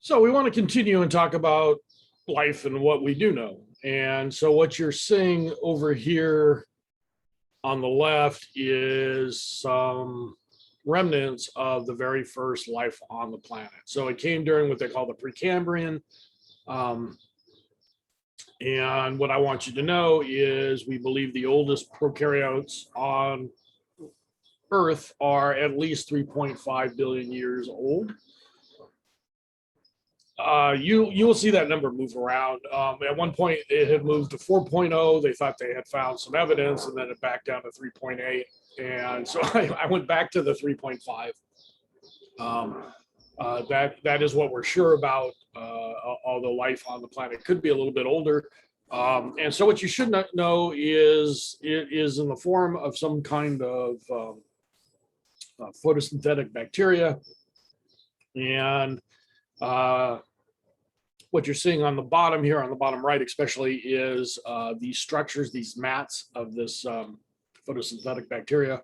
So we want to continue and talk about life and what we do know. And so what you're seeing over here on the left is some remnants of the very first life on the planet. So it came during what they call the Precambrian. And what I want you to know is we believe the oldest prokaryotes on Earth are at least 3.5 billion years old. You will see that number move around. At one point, it had moved to 4.0. They thought they had found some evidence, and then it backed down to 3.8. And so I went back to the 3.5. That is what we're sure about, although life on the planet could be a little bit older. And so what you should not know is it is in the form of some kind of photosynthetic bacteria. And what you're seeing on the bottom here, on the bottom right especially, is these structures, these mats of this photosynthetic bacteria.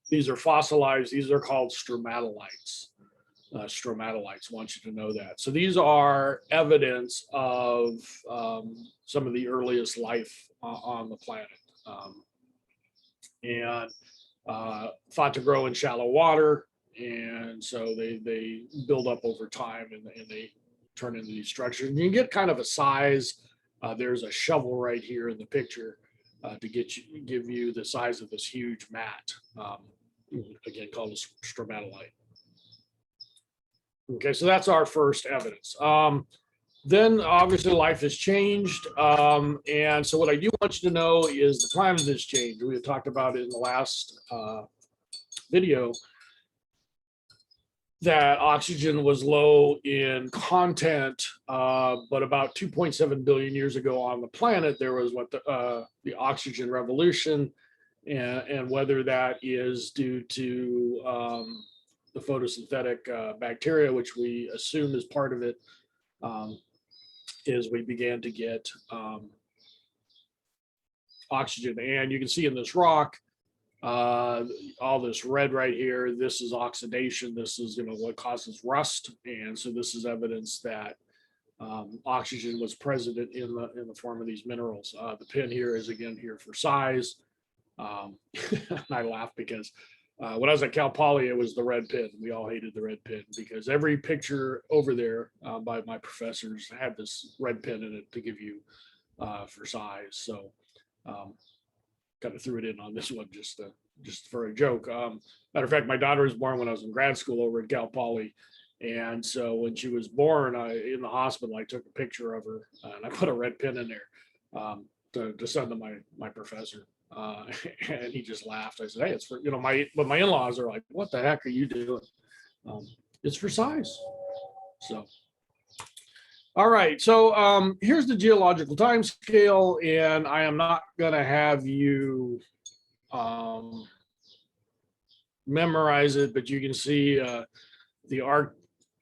These are fossilized. These are called stromatolites. Stromatolites, I want you to know that. So these are evidence of some of the earliest life on the planet. And thought to grow in shallow water. And so they build up over time and they turn into these structures. And you can get kind of a size. There's a shovel right here in the picture to give you the size of this huge mat, again called a stromatolite. Okay, so that's our first evidence. Then obviously life has changed. And so what I do want you to know is the planet has changed. We had talked about it in the last video, that oxygen was low in content, but about 2.7 billion years ago on the planet, there was what the oxygen revolution, and whether that is due to the photosynthetic bacteria, which we assume is part of it, is we began to get oxygen. And you can see in this rock, all this red right here, this is oxidation. This is, what causes rust. And so this is evidence that oxygen was present in the form of these minerals. The pin here is again here for size. I laugh because when I was at Cal Poly, it was the red pin. We all hated the red pin because every picture over there by my professors had this red pin in it to give you for size. So kind of threw it in on this one just for a joke. Matter of fact, my daughter was born when I was in grad school over at Cal Poly. And so when she was born in the hospital, I took a picture of her and I put a red pin in there to send to my professor. And he just laughed. I said, hey, it's for, but my in-laws are like, what the heck are you doing? It's for size. So, all right. So here's the geological time scale, and I am not going to have you memorize it, but you can see the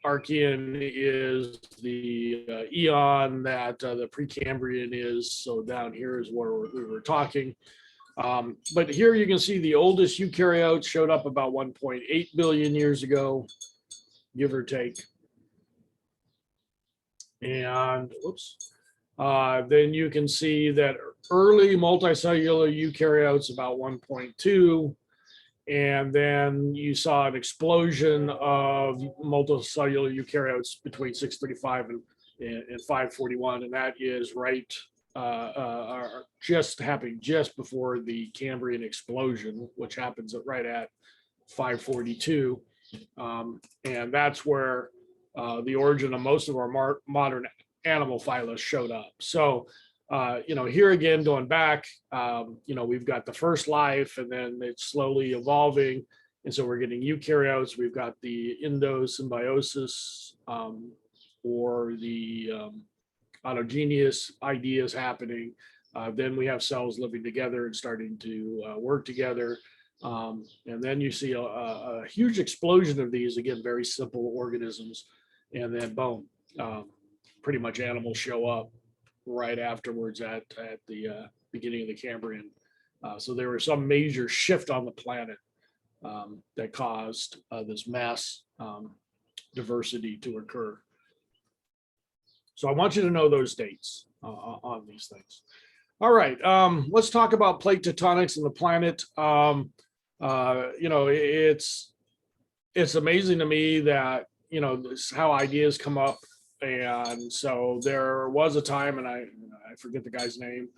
Archean is the eon that the Precambrian is. So down here is where we were talking. But here you can see the oldest eukaryotes showed up about 1.8 billion years ago, give or take. And then you can see that early multicellular eukaryotes about 1.2, and then you saw an explosion of multicellular eukaryotes between 635 and 541, and that is right just happening just before the Cambrian explosion, which happens right at 542, and that's where the origin of most of our modern animal phyla showed up. So, here again, going back, we've got the first life and then it's slowly evolving. And so we're getting eukaryotes. We've got the endosymbiosis or the autogenous ideas happening. Then we have cells living together and starting to work together. And then you see a huge explosion of these, again, very simple organisms. And then boom, pretty much animals show up right afterwards at the beginning of the Cambrian. So there was some major shift on the planet that caused this mess. diversity to occur. So I want you to know those dates on these things. All right, let's talk about plate tectonics and the planet. You know, it's amazing to me that, you know, this, how ideas come up. And so there was a time, and I forget the guy's name,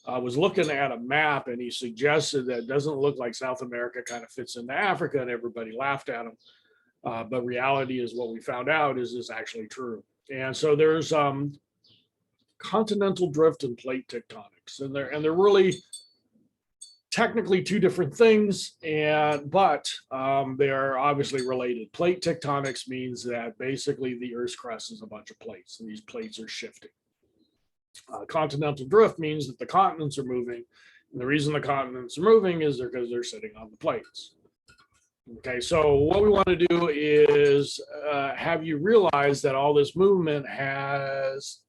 was looking at a map, and he suggested that it doesn't look like South America kind of fits into Africa, and everybody laughed at him. But reality is, what we found out is actually true. And so there's continental drift and plate tectonics, and they're really technically two different things, but they are obviously related. Plate tectonics means that basically the Earth's crust is a bunch of plates, and these plates are shifting. Continental drift means that the continents are moving, and the reason the continents are moving is because they're sitting on the plates. Okay, so what we want to do is have you realize that all this movement has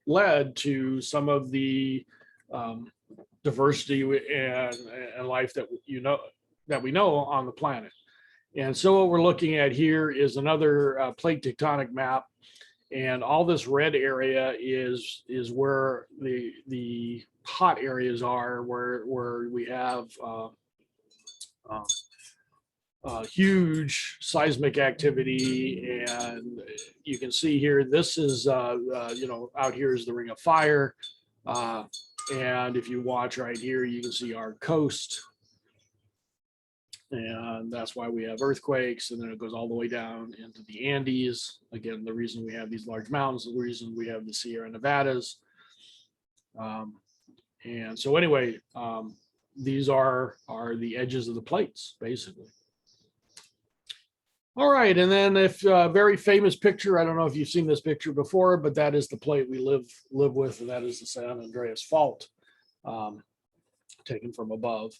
led to some of the diversity and life that we know on the planet. And so what we're looking at here is another plate tectonic map, and all this red area is where the hot areas are, where we have huge seismic activity. And you can see here, this is you know, out here is the Ring of Fire. And if you watch right here, you can see our coast. And that's why we have earthquakes. And then it goes all the way down into the Andes. Again, the reason we have these large mountains, the reason we have the Sierra Nevadas. And so anyway, these are the edges of the plates, basically. All right, and then if very famous picture, I don't know if you've seen this picture before, but that is the plate we live with, and that is the San Andreas Fault, taken from above.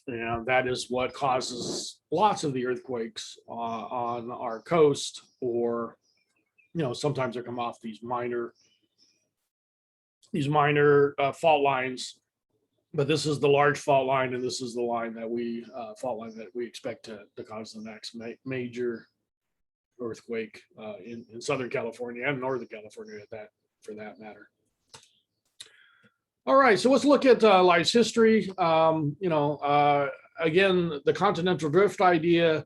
And that is what causes lots of the earthquakes on our coast, or, you know, sometimes they come off these minor fault lines. But this is the large fault line, and this is the line that fault line that we expect to cause the next major earthquake in Southern California and Northern California for that matter. All right, so let's look at life's history. You know, again, the continental drift idea.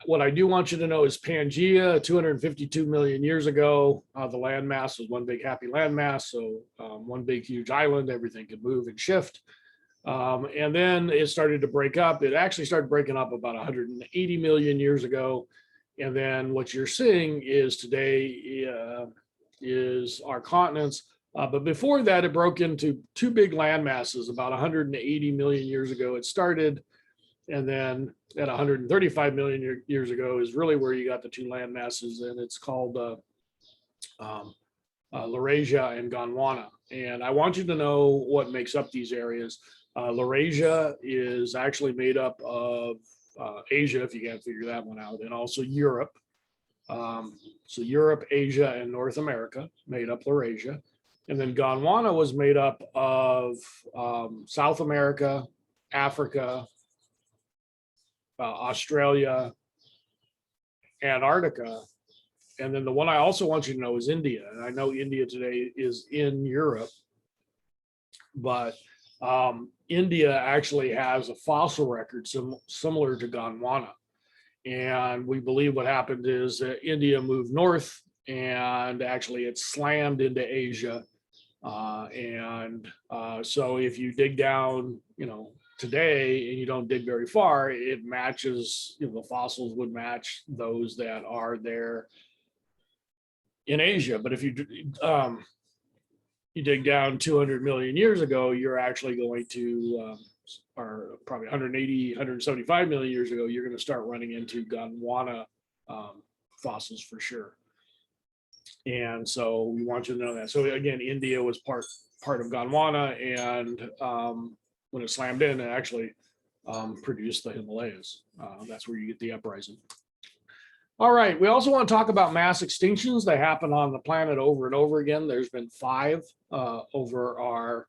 What I do want you to know is Pangea, 252 million years ago, the landmass was one big happy landmass. So one big huge island, everything could move and shift. And then it started to break up. It actually started breaking up about 180 million years ago. And then what you're seeing is today is our continents. But before that, it broke into two big land masses about 180 million years ago. It started, and then at 135 million years ago is really where you got the two land masses, and it's called Laurasia and Gondwana. And I want you to know what makes up these areas. Laurasia is actually made up of Asia, if you can't figure that one out, and also Europe. So Europe, Asia, and North America made up Laurasia. And then Gondwana was made up of South America, Africa, Australia, Antarctica. And then the one I also want you to know is India. And I know India today is in Europe, but India actually has a fossil record similar to Gondwana. And we believe what happened is that India moved north, and actually it slammed into Asia. So if you dig down, you know, today, and you don't dig very far, it matches, you know, the fossils would match those that are there in Asia. But if you dig down 200 million years ago, you're actually going to, or probably 180, 175 million years ago, you're going to start running into Gondwana fossils for sure. And so we want you to know that. So again, India was part of Gondwana, and when it slammed in, it actually produced the Himalayas. That's where you get the uprising. All right, we also want to talk about mass extinctions that happen on the planet over and over again. There's been 5 over our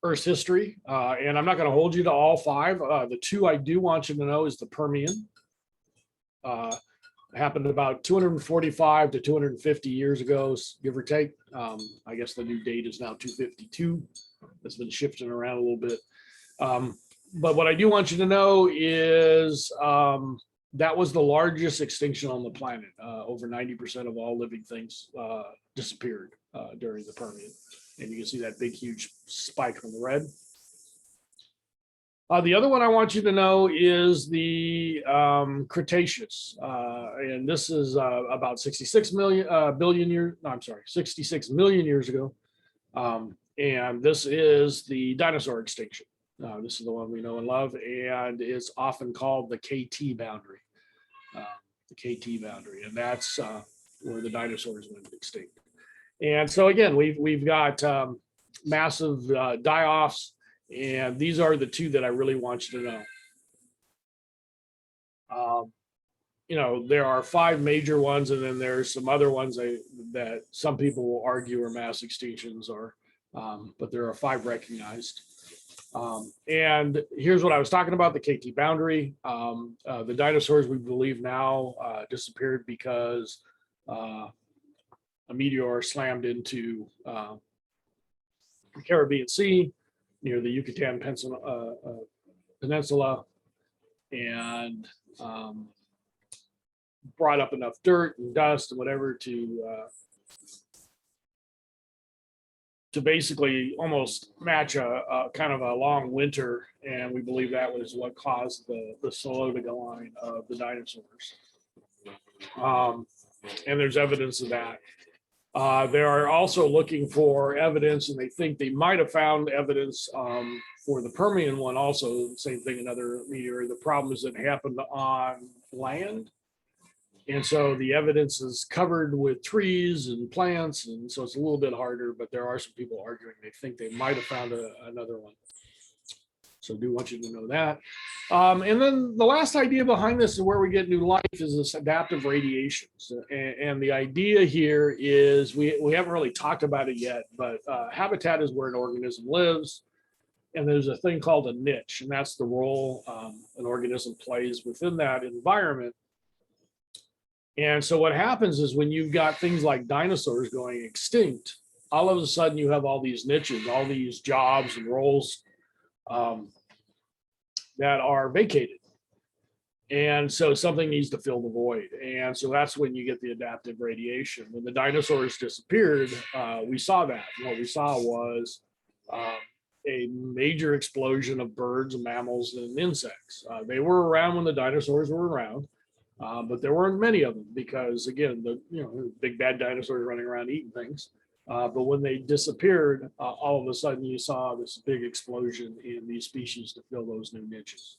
Earth's history, and I'm not going to hold you to all five. The two I do want you to know is the Permian. Happened about 245 to 250 years ago, give or take. I guess the new date is now 252. That's been shifting around a little bit. But what I do want you to know is that was the largest extinction on the planet. Over 90% of all living things disappeared during the Permian. And you can see that big, huge spike on the red. The other one I want you to know is the Cretaceous. And this is about 66 million years ago. And this is the dinosaur extinction. This is the one we know and love, and it's often called the KT boundary. And that's where the dinosaurs went extinct. And so again, we've got massive die-offs, and these are the two that I really want you to know. You know, there are five major ones, and then there's some other ones that some people will argue are mass extinctions, but there are five recognized. And here's what I was talking about, the KT boundary. The dinosaurs, we believe now, disappeared because a meteor slammed into the Caribbean Sea near the Yucatan Peninsula, and brought up enough dirt and dust and whatever to basically almost match a kind of a long winter, and we believe that was what caused the slow decline of the dinosaurs. And there's evidence of that. They are also looking for evidence, and they think they might have found evidence for the Permian one also. Same thing, another meteor. The problem is it happened on land. And so the evidence is covered with trees and plants, and so it's a little bit harder, but there are some people arguing they think they might have found another one. So I do want you to know that. And then the last idea behind this is where we get new life is this adaptive radiation. And the idea here is we haven't really talked about it yet, but habitat is where an organism lives. And there's a thing called a niche, and that's the role an organism plays within that environment. And so what happens is when you've got things like dinosaurs going extinct, all of a sudden you have all these niches, all these jobs and roles that are vacated. And so something needs to fill the void. And so that's when you get the adaptive radiation. When the dinosaurs disappeared, we saw that. What we saw was a major explosion of birds, mammals, and insects. They were around when the dinosaurs were around. But there weren't many of them because, again, the big bad dinosaurs running around eating things. But when they disappeared, all of a sudden you saw this big explosion in these species to fill those new niches.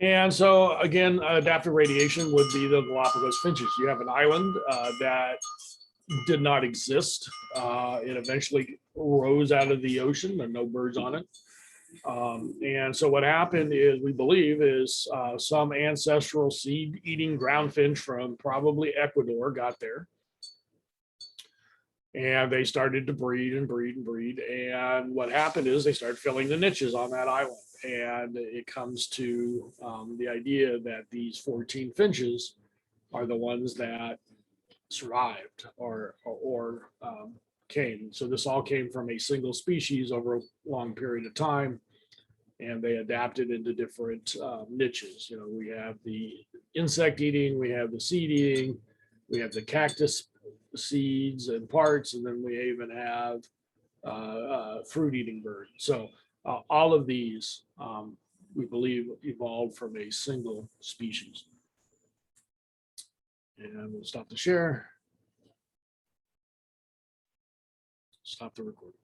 And so, again, adaptive radiation would be the Galapagos finches. You have an island that did not exist. It eventually rose out of the ocean. There are no birds on it. And so what happened is, we believe, is some ancestral seed-eating ground finch from probably Ecuador got there. And they started to breed and breed and breed. And what happened is they started filling the niches on that island. And it comes to the idea that these 14 finches are the ones that survived or came. So this all came from a single species over a long period of time, and they adapted into different niches. We have the insect eating, we have the seed eating, we have the cactus seeds and parts, and then we even have fruit eating birds. So all of these, we believe, evolved from a single species. And we'll stop the share. Stop the recording.